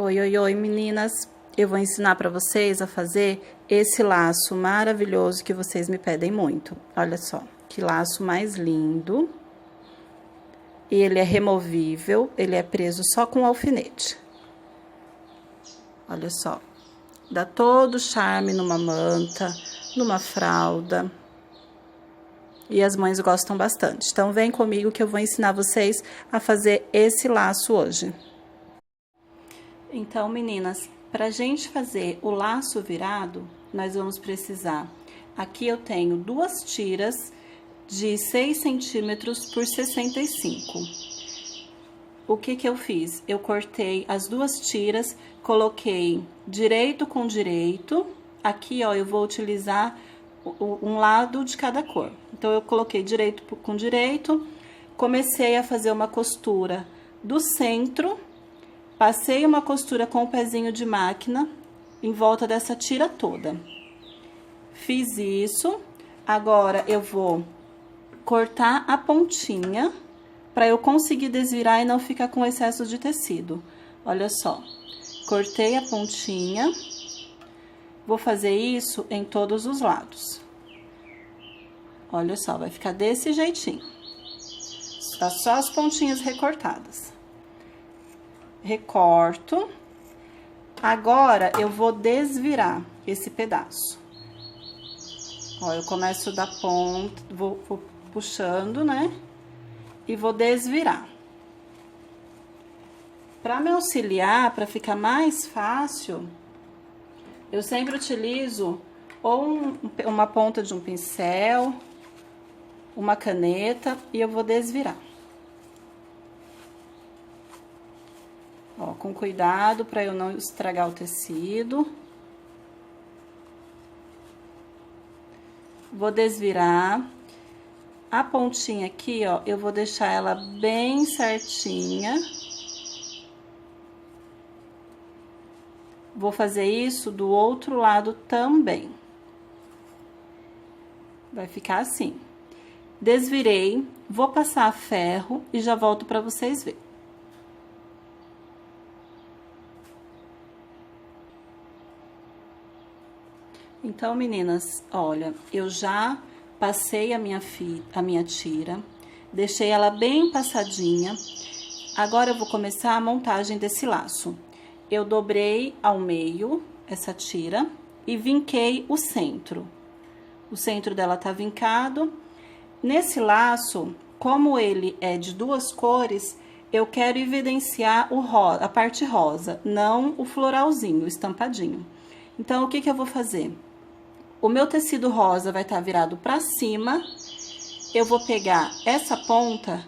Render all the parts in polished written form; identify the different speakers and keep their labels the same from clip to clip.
Speaker 1: Oi, oi, oi, meninas! Eu vou ensinar para vocês a fazer esse laço maravilhoso que vocês me pedem muito. Olha só, que laço mais lindo. E ele é removível, ele é preso só com alfinete. Olha só, dá todo o charme numa manta, numa fralda. E as mães gostam bastante. Então, vem comigo que eu vou ensinar vocês a fazer esse laço hoje. Então, meninas, para a gente fazer o laço virado, nós vamos precisar... Aqui eu tenho 2 tiras de 6 centímetros por 65. O que que eu fiz? Eu cortei as 2 tiras, coloquei direito com direito. Aqui, ó, eu vou utilizar um lado de cada cor. Então, eu coloquei direito com direito, comecei a fazer uma costura do centro, passei uma costura com o pezinho de máquina em volta dessa tira toda. Fiz isso, agora eu vou cortar a pontinha para eu conseguir desvirar e não ficar com excesso de tecido. Olha só, cortei a pontinha, vou fazer isso em todos os lados. Olha só, vai ficar desse jeitinho. Tá só as pontinhas recortadas. Recorto. Agora, eu vou desvirar esse pedaço. Ó, eu começo da ponta, vou puxando, né? E vou desvirar. Para me auxiliar, para ficar mais fácil, eu sempre utilizo ou uma ponta de um pincel, uma caneta, e eu vou desvirar. Ó, com cuidado para eu não estragar o tecido. Vou desvirar. A pontinha aqui, ó, eu vou deixar ela bem certinha. Vou fazer isso do outro lado também. Vai ficar assim. Desvirei, vou passar ferro e já volto para vocês verem. Então, meninas, olha, eu já passei a minha tira, deixei ela bem passadinha. Agora, eu vou começar a montagem desse laço. Eu dobrei ao meio essa tira e vinquei o centro. O centro dela tá vincado. Nesse laço, como ele é de 2 cores, eu quero evidenciar a parte rosa, não o floralzinho, o estampadinho. Então, o que que eu vou fazer? O meu tecido rosa vai estar virado para cima. Eu vou pegar essa ponta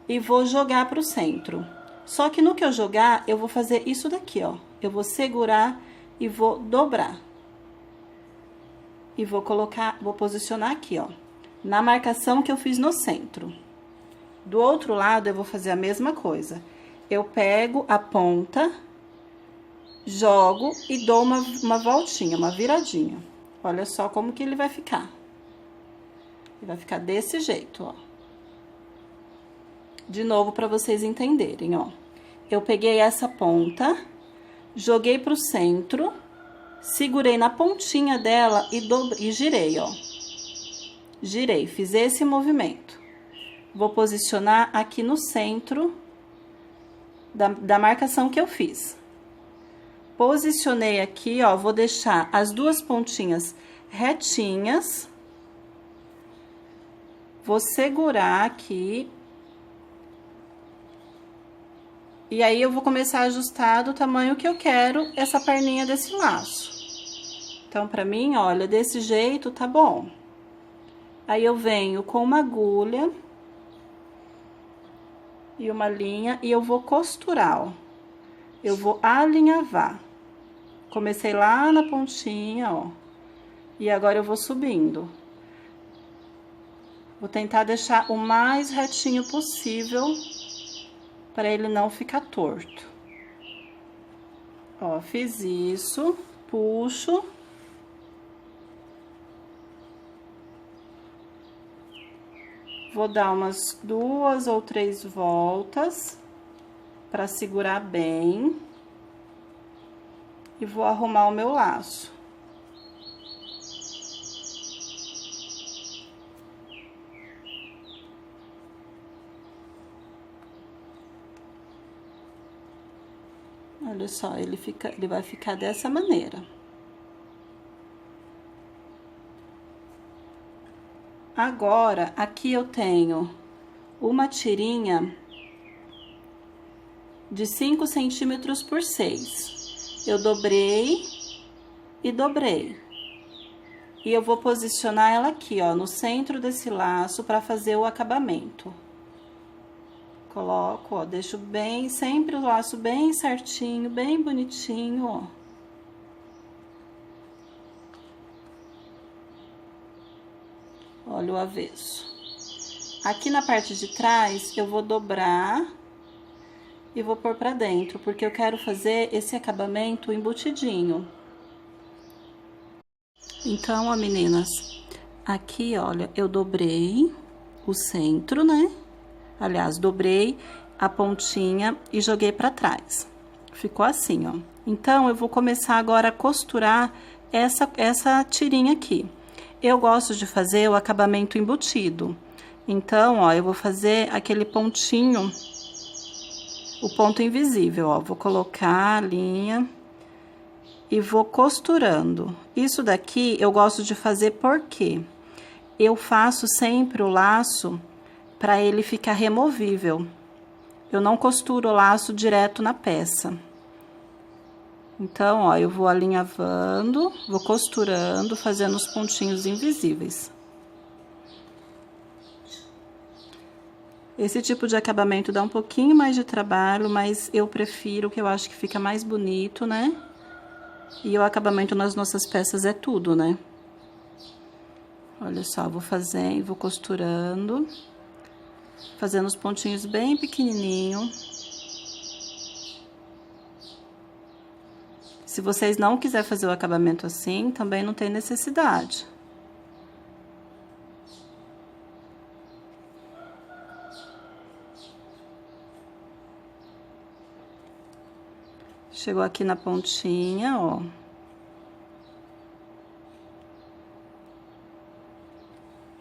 Speaker 1: e vou jogar para o centro. Só que no que eu jogar, eu vou fazer isso daqui, ó. Eu vou segurar e vou dobrar. E vou colocar, vou posicionar aqui, ó, na marcação que eu fiz no centro. Do outro lado, eu vou fazer a mesma coisa. Eu pego a ponta, jogo e dou uma voltinha, uma viradinha. Olha só como que ele vai ficar. Ele vai ficar desse jeito, ó. De novo, para vocês entenderem, ó. Eu peguei essa ponta, joguei pro centro, segurei na pontinha dela e girei, ó. Girei, fiz esse movimento. Vou posicionar aqui no centro da marcação que eu fiz. Posicionei aqui, ó, vou deixar as 2 pontinhas retinhas. Vou segurar aqui. E aí, eu vou começar a ajustar do tamanho que eu quero essa perninha desse laço. Então, pra mim, olha, desse jeito tá bom. Aí, eu venho com uma agulha e uma linha e eu vou costurar, ó. Eu vou alinhavar. Comecei lá na pontinha, ó. E agora eu vou subindo. Vou tentar deixar o mais retinho possível para ele não ficar torto. Ó, fiz isso, puxo. Vou dar umas 2 ou 3 voltas para segurar bem. e vou arrumar o meu laço. Olha só, ele vai ficar dessa maneira. Agora, aqui eu tenho uma tirinha de 5 centímetros por 6. Eu dobrei e dobrei. E eu vou posicionar ela aqui, ó, no centro desse laço para fazer o acabamento. Coloco, ó, deixo bem, sempre o laço bem certinho, bem bonitinho, ó. Olha o avesso. Aqui na parte de trás, eu vou dobrar e vou pôr pra dentro, porque eu quero fazer esse acabamento embutidinho. Então, ó, meninas, aqui, olha, eu dobrei o centro, né? Aliás, dobrei a pontinha e joguei pra trás. Ficou assim, ó. Então, eu vou começar agora a costurar essa tirinha aqui. Eu gosto de fazer o acabamento embutido. Então, ó, eu vou fazer aquele pontinho, o ponto invisível, ó. Vou colocar a linha e vou costurando. Isso daqui eu gosto de fazer porque eu faço sempre o laço para ele ficar removível. Eu não costuro o laço direto na peça. Então, ó, eu vou alinhavando, vou costurando, fazendo os pontinhos invisíveis. Esse tipo de acabamento dá um pouquinho mais de trabalho, mas eu prefiro, que eu acho que fica mais bonito, né? E o acabamento nas nossas peças é tudo, né? Olha só, vou fazendo, vou costurando, fazendo os pontinhos bem pequenininho. Se vocês não quiserem fazer o acabamento assim, também não tem necessidade. Chegou aqui na pontinha, ó.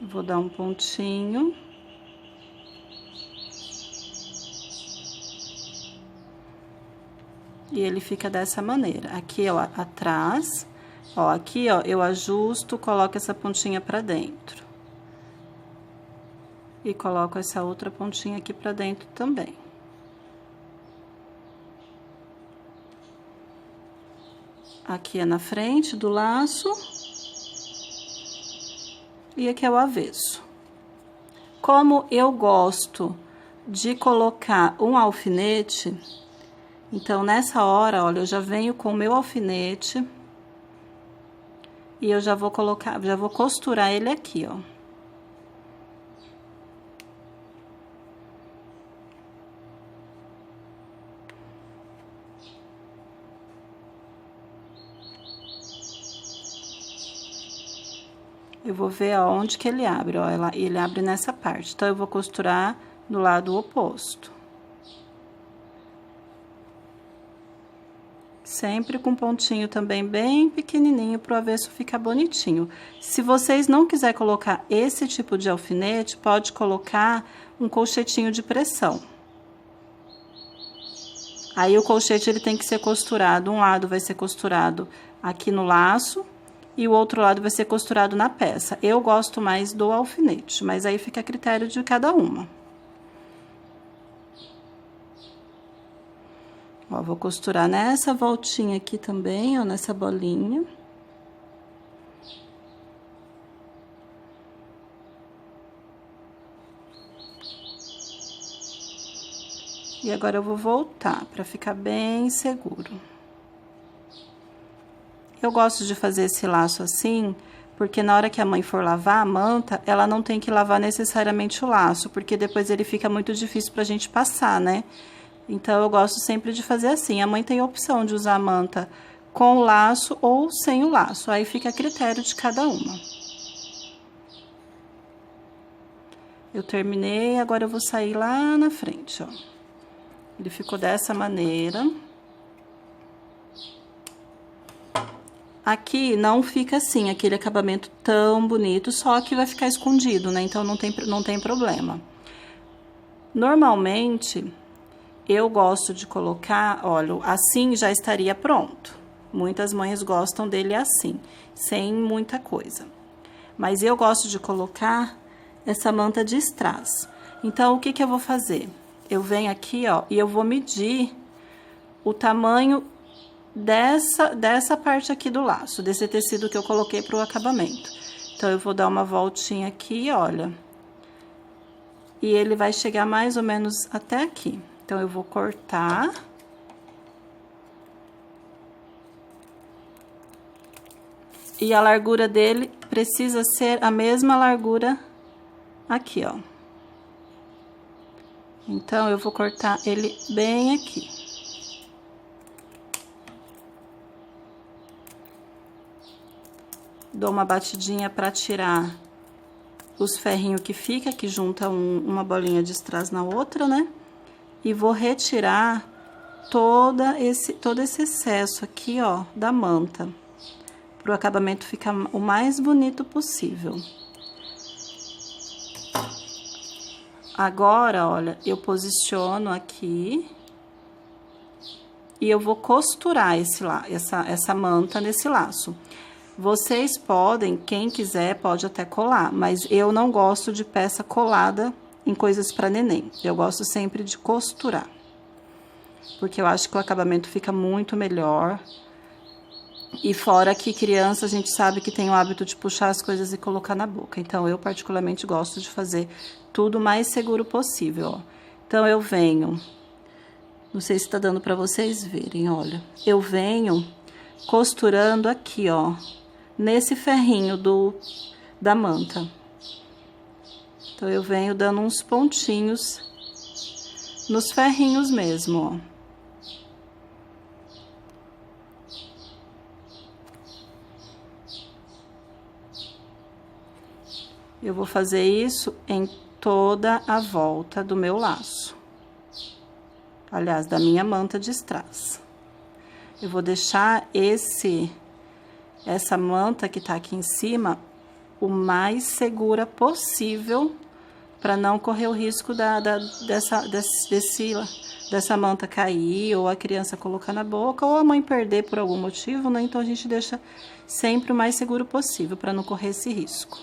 Speaker 1: Vou dar um pontinho. E ele fica dessa maneira. Aqui, ó, atrás, ó, aqui, ó, eu ajusto, coloco essa pontinha pra dentro. E coloco essa outra pontinha aqui pra dentro também. Aqui é na frente do laço. E aqui é o avesso. Como eu gosto de colocar um alfinete, então nessa hora, olha, eu já venho com o meu alfinete e eu já vou colocar, já vou costurar ele aqui, ó. Eu vou ver aonde que ele abre, ó, ele abre nessa parte. Então, eu vou costurar no lado oposto. Sempre com pontinho também bem pequenininho pro avesso ficar bonitinho. Se vocês não quiserem colocar esse tipo de alfinete, pode colocar um colchetinho de pressão. Aí, o colchete, ele tem que ser costurado. Um lado vai ser costurado aqui no laço e o outro lado vai ser costurado na peça. Eu gosto mais do alfinete, mas aí fica a critério de cada uma. Ó, vou costurar nessa voltinha aqui também, ó, nessa bolinha. E agora eu vou voltar pra ficar bem seguro. Eu gosto de fazer esse laço assim, porque na hora que a mãe for lavar a manta, ela não tem que lavar necessariamente o laço, porque depois ele fica muito difícil pra gente passar, né? Então, eu gosto sempre de fazer assim. A mãe tem a opção de usar a manta com o laço ou sem o laço, aí fica a critério de cada uma. Eu terminei, agora eu vou sair lá na frente, ó. Ele ficou dessa maneira. Aqui não fica assim, aquele acabamento tão bonito, só que vai ficar escondido, né? Então não tem problema. Normalmente, eu gosto de colocar, olha, assim já estaria pronto. Muitas mães gostam dele assim, sem muita coisa. Mas eu gosto de colocar essa manta de strass. Então, o que que eu vou fazer? Eu venho aqui, ó, e eu vou medir o tamanho dessa parte aqui do laço, desse tecido que eu coloquei pro acabamento. Então, eu vou dar uma voltinha aqui, olha. E ele vai chegar mais ou menos até aqui. Então, eu vou cortar. E a largura dele precisa ser a mesma largura aqui, ó. Então, eu vou cortar ele bem aqui. Dou uma batidinha pra tirar os ferrinhos que fica, que junta uma bolinha de strass na outra, né? E vou retirar todo esse excesso aqui, ó, da manta. Pro acabamento ficar o mais bonito possível. Agora, olha, eu posiciono aqui e eu vou costurar essa manta nesse laço. Vocês podem, quem quiser, pode até colar, mas eu não gosto de peça colada em coisas para neném. Eu gosto sempre de costurar, porque eu acho que o acabamento fica muito melhor. E fora que criança, a gente sabe que tem o hábito de puxar as coisas e colocar na boca. Então, eu particularmente gosto de fazer tudo o mais seguro possível, ó. Então, eu venho... Não sei se tá dando pra vocês verem, olha. Eu venho costurando aqui, ó. Nesse ferrinho da manta. Então, eu venho dando uns pontinhos nos ferrinhos mesmo, ó. Eu vou fazer isso em toda a volta do meu laço. Aliás, da minha manta de strass. Eu vou deixar essa manta que tá aqui em cima o mais segura possível, para não correr o risco dessa manta cair, ou a criança colocar na boca, ou a mãe perder por algum motivo, né? Então, a gente deixa sempre o mais seguro possível, para não correr esse risco.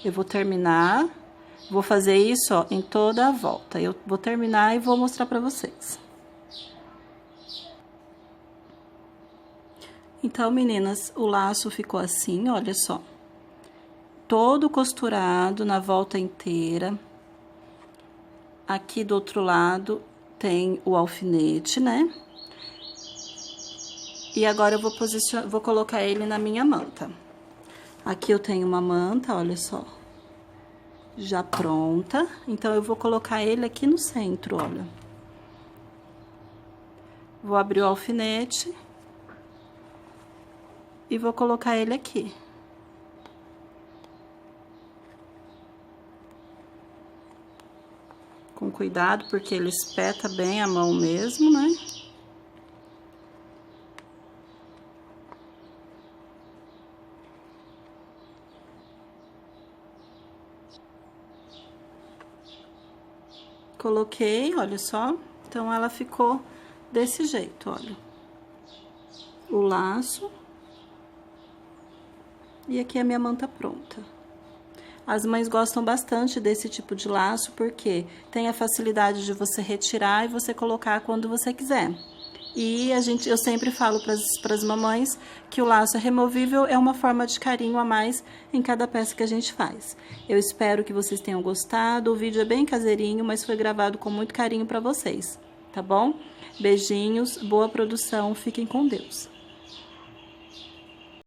Speaker 1: Eu vou terminar, vou fazer isso, ó, em toda a volta. Eu vou terminar e vou mostrar pra vocês. Então, meninas, o laço ficou assim, olha só. Todo costurado na volta inteira. Aqui do outro lado tem o alfinete, né? E agora eu vou colocar ele na minha manta. Aqui eu tenho uma manta, olha só, já pronta. Então, eu vou colocar ele aqui no centro, olha. Vou abrir o alfinete e vou colocar ele aqui. Com cuidado, porque ele espeta bem a mão mesmo, né? Coloquei, olha só. Então, ela ficou desse jeito, olha. O laço. E aqui a minha manta pronta. As mães gostam bastante desse tipo de laço, porque tem a facilidade de você retirar e você colocar quando você quiser. E eu sempre falo para as mamães que o laço é removível, é uma forma de carinho a mais em cada peça que a gente faz. Eu espero que vocês tenham gostado. O vídeo é bem caseirinho, mas foi gravado com muito carinho para vocês, tá bom? Beijinhos, boa produção, fiquem com Deus.